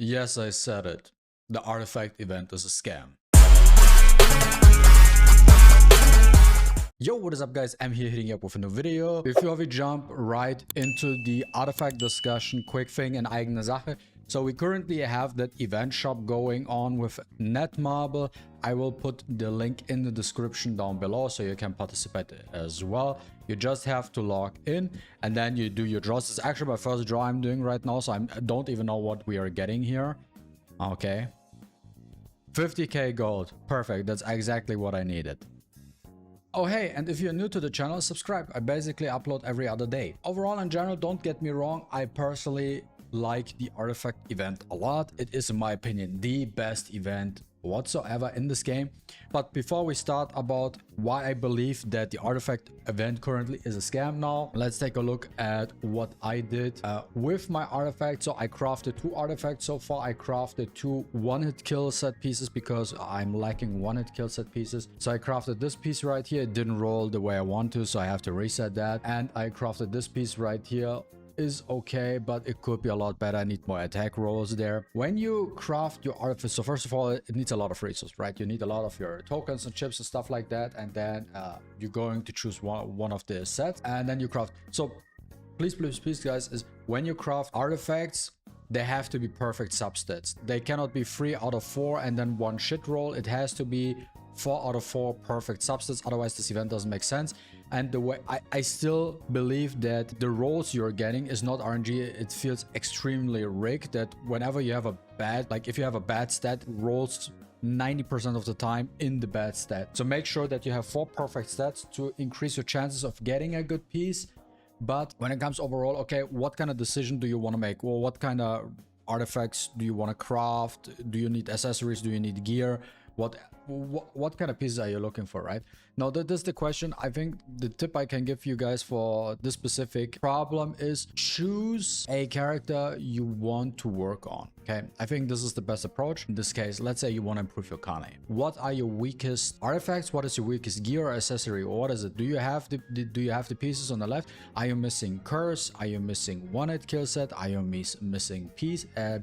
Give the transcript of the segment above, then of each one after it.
Yes, I said it. The artifact event is a scam. Yo, what is up guys? I'm here hitting you up with a new video. Before we jump right into the artifact discussion, quick thing in eigene Sache. So we currently have that event shop going on with Netmarble. I will put the link in the description down below so you can participate as well. You just have to log in and then you do your draws. It's actually my first draw I'm doing right now, so I don't even know what we are getting here. Okay. 50k gold. Perfect. That's exactly what I needed. Oh hey, and if you're new to the channel, subscribe. I basically upload every other day. Overall, in general, don't get me wrong, I personally like the artifact event a lot. It is, in my opinion, the best event whatsoever in this game. But before we start about why I believe that the artifact event currently is a scam now, let's take a look at what I did with my artifact. So I crafted 2 artifacts so far. I crafted 2 one-hit kill set pieces because I'm lacking one-hit kill set pieces. So I crafted this piece right here. It didn't roll the way I want to, so I have to reset that. And I crafted this piece right here. Is okay, but it could be a lot better. I need more attack rolls there. When you craft your artifact, so first of all, it needs a lot of resources, right? You need a lot of your tokens and chips and stuff like that, and then you're going to choose one of the sets, and then you craft. So please guys, is when you craft artifacts, they have to be perfect substats. They cannot be 3 out of 4 and then 1 shit roll. It has to be 4 out of 4 perfect substats, otherwise this event doesn't make sense. And the way I still believe that the rolls you're getting is not RNG. It feels extremely rigged, that whenever you have a bad, like if you have a bad stat, rolls 90% of the time in the bad stat. So make sure that you have 4 perfect stats to increase your chances of getting a good piece. But when it comes overall, okay, what kind of decision do you want to make? Well, what kind of artifacts do you want to craft? Do you need accessories? Do you need gear? What kind of pieces are you looking for, right? Now that is the question. I think the tip I can give you guys for this specific problem is choose a character you want to work on. Okay, I think this is the best approach in this case. Let's say you want to improve your Kane. What are your weakest artifacts? What is your weakest gear or accessory, or what is it? Do you have the pieces on the left? Are you missing curse? Are you missing one-hit kill set? Are you missing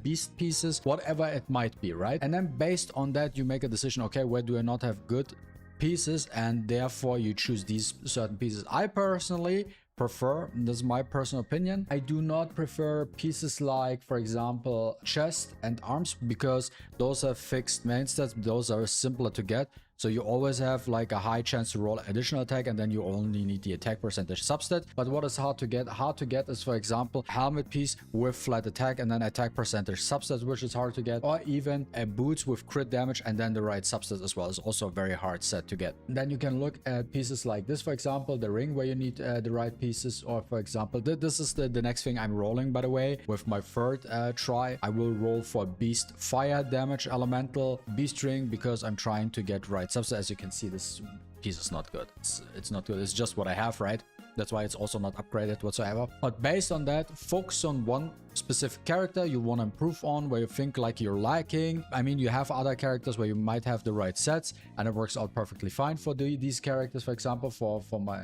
beast pieces? Whatever it might be, right? And then based on that, you make a decision. Okay, where do I not have good pieces, and therefore you choose these certain pieces. I personally prefer, this is my personal opinion, I do not prefer pieces like, for example, chest and arms, because those are fixed main stats. Those are simpler to get, so you always have like a high chance to roll additional attack, and then you only need the attack percentage substat. But what is hard to get? Hard to get is, for example, helmet piece with flat attack and then attack percentage substat, which is hard to get, or even a boots with crit damage and then the right substat as well is also a very hard set to get. Then you can look at pieces like this, for example, the ring, where you need the right pieces, or for example, this is the next thing I'm rolling, by the way. With my third try, I will roll for beast fire damage elemental beast ring, because I'm trying to get right substat. As you can see, this piece is not good. It's not good. It's just what I have, right? That's why it's also not upgraded whatsoever. But based on that, focus on one specific character you want to improve on, where you think like you're lacking. I mean, you have other characters where you might have the right sets, and it works out perfectly fine for these characters. For example, for my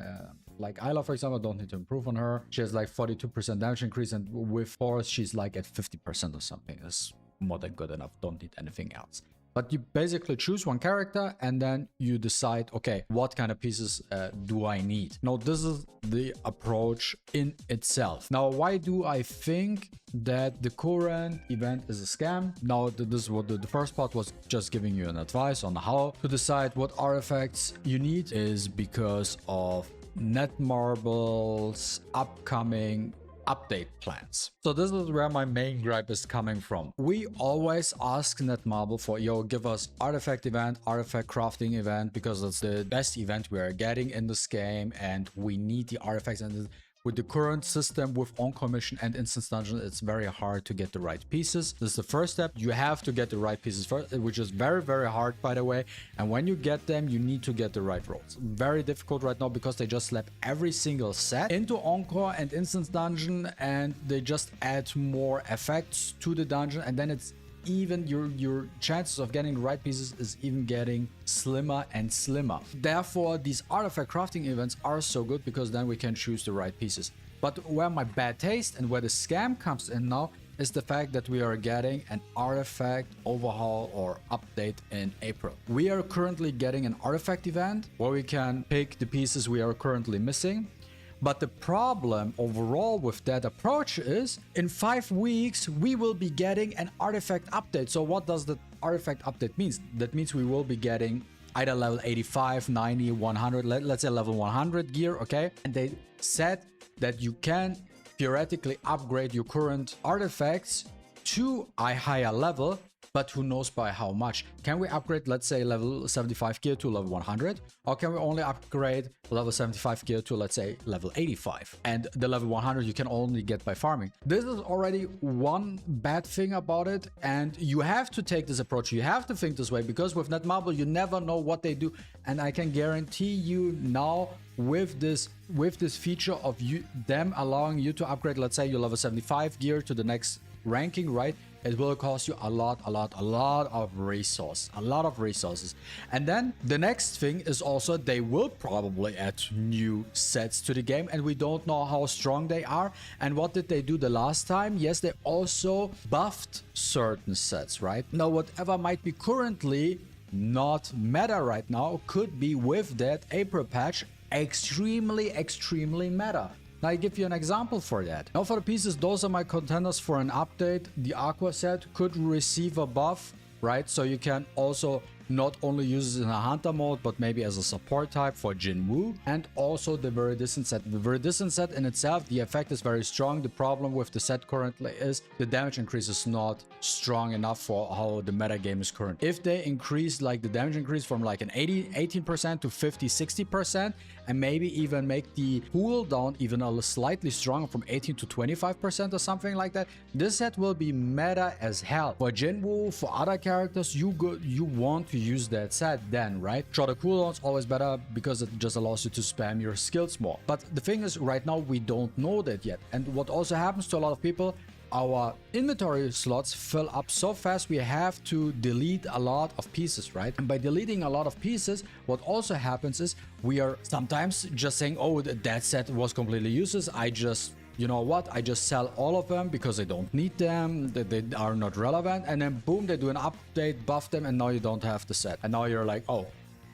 like Isla, for example, I don't need to improve on her. She has like 42% damage increase, and with force she's like at 50% or something. That's more than good enough. Don't need anything else. But you basically choose one character and then you decide, okay, what kind of pieces do I need? Now, this is the approach in itself. Now, why do I think that the current event is a scam? Now, this is what the first part was, just giving you an advice on how to decide what artifacts you need, is because of Netmarble's upcoming update plans. So this is where my main gripe is coming from. We always ask Netmarble for, yo, give us artifact event, artifact crafting event, because it's the best event we are getting in this game, and we need the artifacts. And with the current system with on-call mission and instance dungeon, it's very hard to get the right pieces. This is the first step. You have to get the right pieces first, which is very hard, by the way. And when you get them, you need to get the right rolls. Very difficult right now, because they just slap every single set into encore and instance dungeon, and they just add more effects to the dungeon, and then it's even your chances of getting the right pieces is even getting slimmer and slimmer. Therefore, these artifact crafting events are so good because then we can choose the right pieces. But where my bad taste and where the scam comes in now is the fact that we are getting an artifact overhaul or update in April. We are currently getting an artifact event where we can pick the pieces we are currently missing. But the problem overall with that approach is in 5 weeks, we will be getting an artifact update. So what does the artifact update mean? That means we will be getting either level 85, 90, 100, let's say level 100 gear, okay? And they said that you can theoretically upgrade your current artifacts to a higher level, but who knows by how much. Can we upgrade, let's say, level 75 gear to level 100? Or can we only upgrade level 75 gear to, let's say, level 85? And the level 100 you can only get by farming. This is already one bad thing about it, and you have to take this approach. You have to think this way, because with Netmarble, you never know what they do. And I can guarantee you now, with this feature of them allowing you to upgrade, let's say, your level 75 gear to the next ranking, right? It will cost you a lot of resources. And then the next thing is also they will probably add new sets to the game, and we don't know how strong they are. And what did they do the last time? Yes, they also buffed certain sets, right? Now, whatever might be currently not meta right now could be with that April patch extremely meta. Now, I give you an example for that. Now, for the pieces, those are my contenders for an update. The Aqua set could receive a buff, right? So you can also not only use it in a hunter mode, but maybe as a support type for Jinwoo, and also the Viridescent set. The Viridescent set in itself, the effect is very strong. The problem with the set currently is the damage increase is not strong enough for how the meta game is current. If they increase like the damage increase from like an 18% to 50-60%, and maybe even make the cooldown even a slightly stronger from 18 to 25% or something like that, this set will be meta as hell. For Jinwoo, for other characters, you want to use that set then, right? Shorter cooldown's always better because it just allows you to spam your skills more. But the thing is, right now we don't know that yet. And what also happens to a lot of people, our inventory slots fill up so fast, we have to delete a lot of pieces, right? And by deleting a lot of pieces, what also happens is we are sometimes just saying, oh, that set was completely useless. You know what, I just sell all of them because I don't need them, that they are not relevant, and then boom, they do an update, buff them, and now you don't have the set. And now you're like, oh,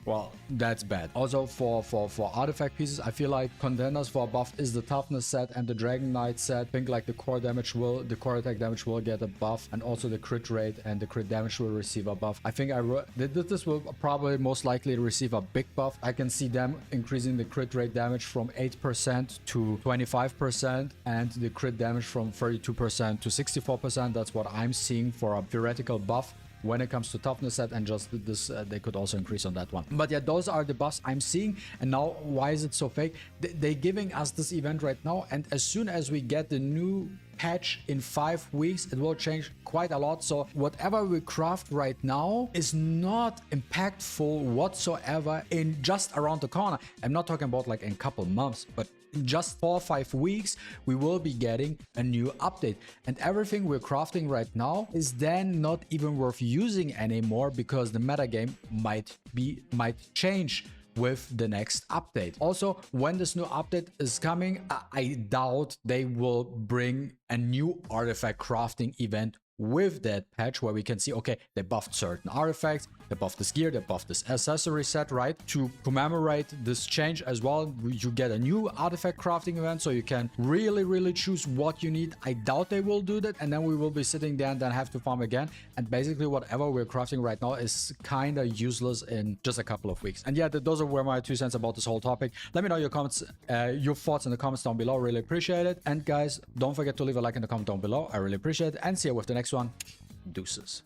well, that's bad. Also for artifact pieces, I feel like contenders for a buff is the toughness set and the Dragon Knight set. I think like the core attack damage will get a buff, and also the crit rate and the crit damage will receive a buff. I think this will probably most likely receive a big buff. I can see them increasing the crit rate damage from 8% to 25% and the crit damage from 32% to 64%. That's what I'm seeing for a theoretical buff when it comes to toughness set, and just this they could also increase on that one. But yeah, those are the buffs I'm seeing. And now, why is it so fake? They're giving us this event right now, and as soon as we get the new patch in 5 weeks, it will change quite a lot. So whatever we craft right now is not impactful whatsoever in just around the corner. I'm not talking about like in a couple months, but in just 4 or 5 weeks, we will be getting a new update. And everything we're crafting right now is then not even worth using anymore, because the metagame might change with the next update. Also, when this new update is coming, I doubt they will bring a new artifact crafting event with that patch, where we can see, okay, they buffed certain artifacts, they buffed this gear, they buffed this accessory set, right? To commemorate this change as well, you get a new artifact crafting event, so you can really choose what you need. I doubt they will do that, and then we will be sitting there and then have to farm again, and basically whatever we're crafting right now is kind of useless in just a couple of weeks. And yeah, those are my 2 cents about this whole topic. Let me know your comments, your thoughts in the comments down below. Really appreciate it. And guys, don't forget to leave a like in the comment down below. I really appreciate it, and see you with the next one. Deuces.